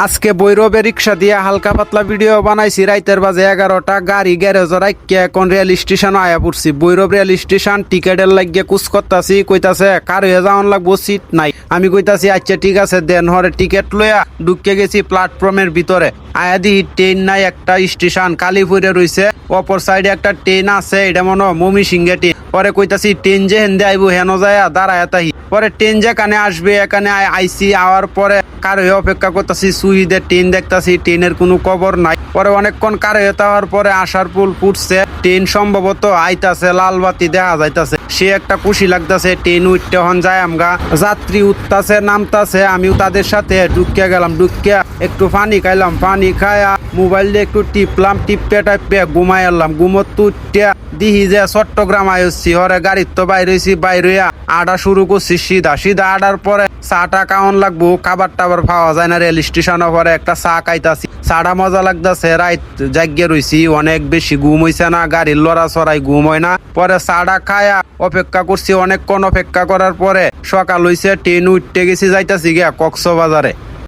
আজকে বৈরবে রিক্সা দিয়ে হালকা পাতলা ভিডিও বানাইছি। রাইতের বাজে 11টা, গাড়ি গ্যারেজ রাখকে এখন রেল স্টেশন আয়া পড়ছি। বৈরব রেল স্টেশন টিকেটের লাগিয়ে কুচ করতাছি, কইতাছে কার হয়ে যাওয়ান লাগবো, সিট নাই। আমি কইতাছি আচ্ছা ঠিক আছে দেন, হরে টিকেট লইয়া ঢুকে গেছি প্ল্যাটফর্মের ভিতরে। আয়া দিহি ট্রেন নাই, একটা স্টেশন কালীপুরে রইছে, অপর সাইডে একটা ট্রেন আছে, এটা মনে হয় ময়মনসিংহে ট্রেন। পরে কইতাছি ট্রেন যে হেন্দে আইবো হেন যায় দাঁড়ায় তাহি। পরে ট্রেন যেখানে আসবে এখানে আইসি, আওয়ার পরে কার হয়ে অপেক্ষা করতেছি, সুইদের ট্রেন দেখতাছি, ট্রেনের কোনো খবর নাই। পরে অনেকক্ষণ কার হয়ে যাওয়ার পরে আসার পুল ফুটছে, ট্রেন সম্ভবত আইতাছে, লাল বাতি দেখা যাইতাছে। সে একটা খুশি লাগতাছে, ট্রেন উঠতে হন যায় আমগা, যাত্রী উঠতাছে নামতাছে। আমিও তাদের সাথে ঢুকিয়া গেলাম, ঢুকিয়া একটু পানি খাইলাম, পানি খায়া মোবাইল দিয়ে একটু টিপলাম, টিপে টাইপে ঘুমাই এলাম। ঘুমত উঠিয়া দিহি যে চট্টগ্রাম আইসি, হরে গাড়ির তো বাইর হইছি, বাইর হইয়া আডা শুরু করছি সিধা সিধা। আডার পরে চাটা খাওয়ান লাগবো, খাবার টাবার পাওয়া যায় না রেল স্টেশনের পরে। একটা চা খাইতাছি, চাটা মজা লাগতাছে। রাইত জাগিয়ে রইছি, অনেক বেশি ঘুম হইছে না, গাড়ির লড়া চড়াই ঘুম হয় না। পরে চাটা খায়া অপেক্ষা করছি, অনেকক্ষণ অপেক্ষা করার পরে সকাল হইছে, ট্রেন উঠতে গেছি, যাইতাছি গিয়া কক্সবাজারে।